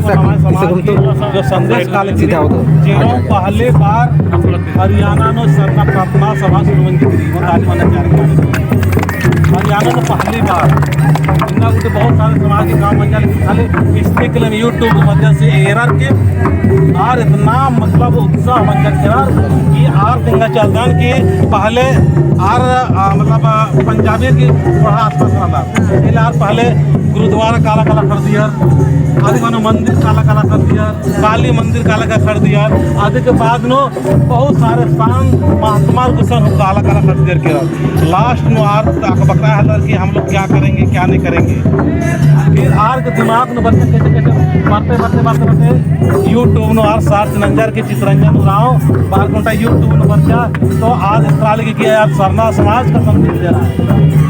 जो संदेश कालगिरी जेव्हा पहले बार हरियाणानं सरना प्रार्थना सभा सुरू केली हरियाणा में पहली बार इन्ना गोटे बहुत सारे समाज के काम बन खाली स्टिक यूट्यूब की वजह से एरर के और इतना मतलब उत्साह बन जाए कि आर दिन चलता कि पहले आर मतलब पंजाबी की थोड़ा आसपास रहा पहले गुरुद्वारा काला काला कर दिया आदि मानो मंदिर काला काला कर दिया काली मंदिर काला काला कर दिया आदि के बाद नो बहुत सारे स्थान महात्मा गुसन काला काला कर दिया के लास्ट में आर बकरा है कि हम लोग क्या करेंगे क्या नहीं करेंगे फिर आर के दिमाग में बच्चे कैसे कैसे बढ़ते यूट्यूब नो आर सार्च नंजर के चित्रंजन उराव 12 घंटा यूट्यूब में बच्चा तो आज इस तरह की किया यार सरना समाज का संदेश दे रहा है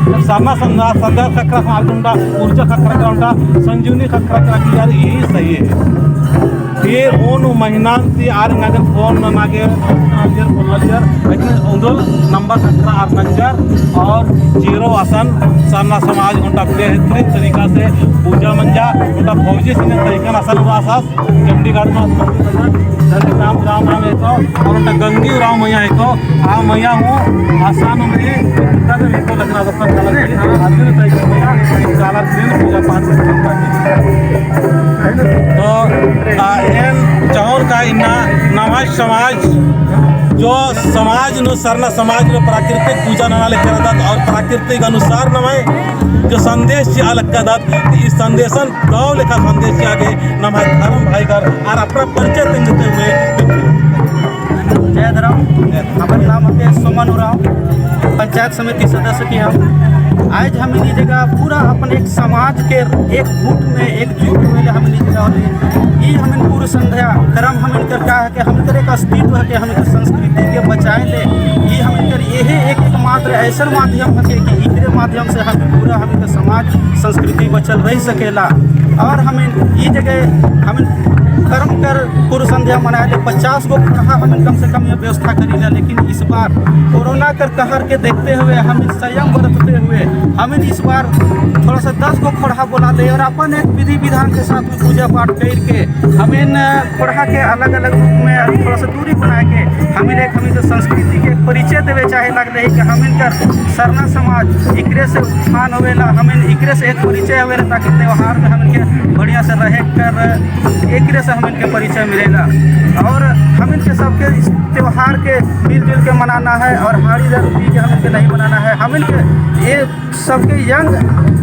जब सरना समाज संदेश खकरा मालूंगा ऊर्जा खकरा का संजीवनी खकरा की यार यही सही है फिर ओन महीना आर नगर फोन नागे लेकिन नंबर खतरा आर नंजर और जीरो आसन सरना समाज उनका बेहतरीन तरीका से पूजा मंजा उनका फौजी सिंह तरीका आसन आसास चंडीगढ़ में राम राम राम एक और उनका गंगी राम मैया एक आ मैया हूँ आसान में लगना पूजा पाठ तो चौन का इन्ना नवा समाज जो समाज नु सरना समाज में प्राकृतिक पूजा ना लेकर दात और प्राकृतिक अनुसार नवाय जो संदेश अलग का दात इस संदेशन गाँव लेखा संदेश आगे नवा धर्म भाई घर और अपना परिचय देते हुए जय धर्म हमारे नाम है सोमन उराव पंचायत समिति सदस्य की हम आज हम इन जगह पूरा अपन एक समाज के एक गुट में एकजुट हुए हम इन जगह ये हम पूरी संध्या कर्म हम इनकर क्या है कि हम इनकर एक अस्तित्व है कि हम इनकर संस्कृति के बचाए ले ये हम इनकर यही एक मात्र ऐसा माध्यम है कि इनके माध्यम से हम पूरा हम इनका समाज संस्कृति बचल रह सकेला और हम ये जगह हम कर्म कर पूर्व संध्या मनाए ले 50 गो खड़ा हम कम से कम ये व्यवस्था करी ले लेकिन इस बार कोरोना कर कहर के देखते हुए हम संयम बरतते हुए हम इस बार थोड़ा सा 10 गो खड़ा बोला दे और अपन एक विधि विधान के साथ में पूजा पाठ करके हम इन खड़ा के अलग अलग रूप में थोड़ा सा दूरी बना के हम एक संस्कृति के परिचय देवे चाहे लग रही कि हम इनकर सरना समाज एकरे से उत्थान होवेला हम एकरे से एक परिचय होवेला ताकि त्यौहार में हम इनके बढ़िया से रह कर एकरे से हम इनके परिचय मिलेगा और हम इनके सबके इस त्यौहार के मिलजुल के मनाना है और हारी दर्दी के हम इनके नहीं मनाना है हम इनके ये सबके यंग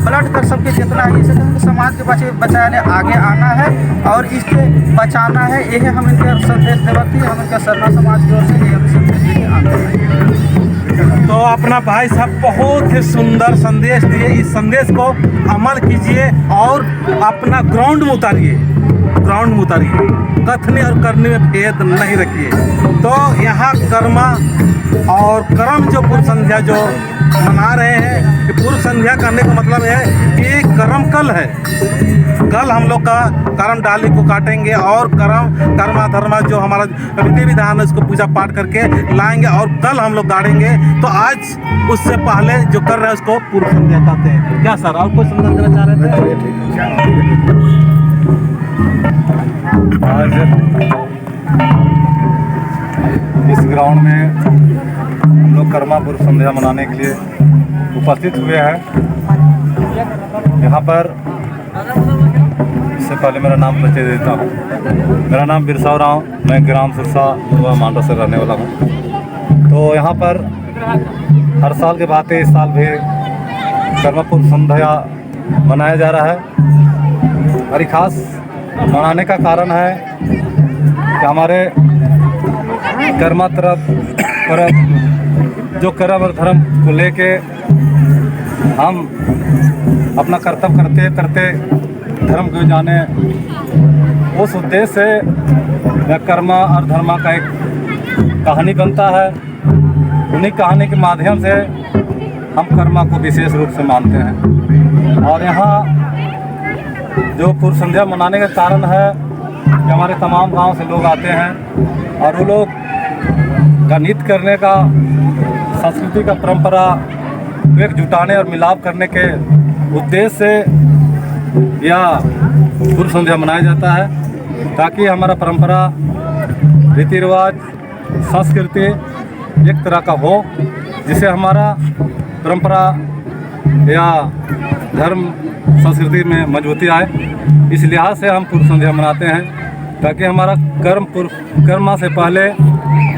ब्लड कर सबके जितना है इसे हम समाज के बचाने आगे आना है और इसके बचाना है यही हम इनके संदेश देवती हम इनका सरना समाज की ओर से ये संदेश देके आना है। तो अपना भाई साहब बहुत ही सुंदर संदेश दिए इस संदेश को अमल कीजिए और अपना ग्राउंड में उतारिए कथने और करने में भेद नहीं रखिए। तो यहाँ कर्मा और कर्म जो पूर्व संध्या जो मना रहे हैं कि पूर्व संध्या करने का मतलब है कि कर्म कल है कल हम लोग का कर्म डाली को काटेंगे और कर्मा धर्मा जो हमारा विधि विधान है उसको पूजा पाठ करके लाएंगे और कल हम लोग गाड़ेंगे। तो आज उससे पहले जो कर रहे हैं उसको पूर्व संध्या कहते हैं। क्या सर और कुछ संदेश देना चाह रहे थे? आज इस ग्राउंड में हम लोग कर्मा पूर्व संध्या मनाने के लिए उपस्थित हुए हैं। यहाँ पर इससे पहले मेरा नाम परिचय देता हूँ। मेरा नाम बिरसा राव, मैं ग्राम सिरसा व मांडा से रहने वाला हूँ। तो यहाँ पर हर साल के भांति इस साल भी कर्मा पूर्व संध्या मनाया जा रहा है और खास मनाने का कारण है कि हमारे कर्मा तरफ जो कर्म और धर्म को लेके हम अपना कर्तव्य करते करते धर्म को जाने उस उद्देश्य से कर्मा और धर्मा का एक कहानी बनता है। उन्हीं कहानी के माध्यम से हम कर्मा को विशेष रूप से मानते हैं। और यहाँ जो पूर्व संध्या मनाने का कारण है कि हमारे तमाम गांव से लोग आते हैं और वो लोग का नृत्य करने का संस्कृति का परंपरा को एक जुटाने और मिलाप करने के उद्देश्य से या पूर्व संध्या मनाया जाता है, ताकि हमारा परंपरा, रीति रिवाज, संस्कृति एक तरह का हो, जिससे हमारा परंपरा या धर्म संस्कृति में मजबूती आए। इस लिहाज से हम पूर्व संध्या मनाते हैं, ताकि हमारा कर्म से पहले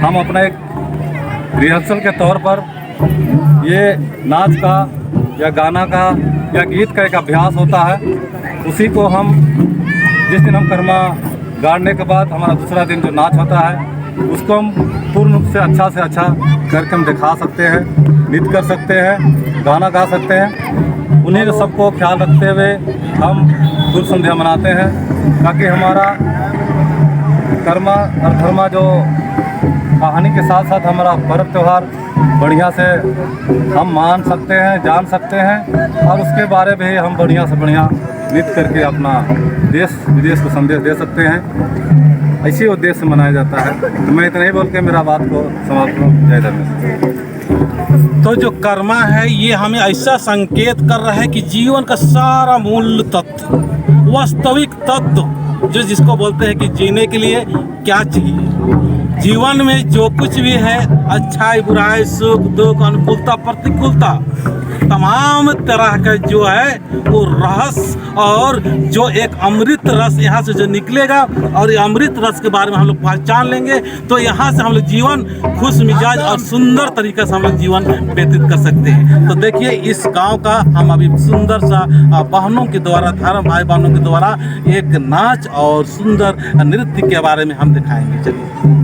हम अपना एक रिहर्सल के तौर पर ये नाच का या गाना का या गीत का एक अभ्यास होता है। उसी को हम जिस दिन हम कर्मा गाड़ने के बाद हमारा दूसरा दिन जो नाच होता है, उसको हम पूर्ण रूप से अच्छा करके हम दिखा सकते हैं, नृत्य कर सकते हैं, गाना गा सकते हैं। उन्हीं सबको ख्याल रखते हुए हम पूर्व संध्या मनाते हैं, ताकि हमारा कर्मा और धर्मा जो कहानी के साथ साथ हमारा पर्व त्यौहार बढ़िया से हम मान सकते हैं, जान सकते हैं, और उसके बारे में हम बढ़िया से बढ़िया नृत्य करके अपना देश विदेश को संदेश दे सकते हैं। इसी उद्देश्य से मनाया जाता है। तो मैं इतना ही बोल के मेरा बात को समाप्त करूँ। जय धर्मेश। तो जो कर्मा है ये हमें ऐसा संकेत कर रहा है कि जीवन का सारा मूल तत्व, वास्तविक तत्व, जो जिसको बोलते हैं कि जीने के लिए क्या चाहिए, जीवन में जो कुछ भी है, अच्छाई बुराई, सुख दुख, अनुकूलता प्रतिकूलता, तमाम तरह का जो है वो रहस्य, और जो एक अमृत रस यहाँ से जो निकलेगा, और ये अमृत रस के बारे में हम लोग पहचान लेंगे, तो यहाँ से हम लोग जीवन खुश मिजाज और सुंदर तरीके से हम लोग जीवन व्यतीत कर सकते हैं। तो देखिए इस गांव का हम अभी सुंदर सा बहनों के द्वारा, धर्म भाई बहनों के द्वारा एक नाच और सुंदर नृत्य के बारे में हम दिखाएंगे। चलिए।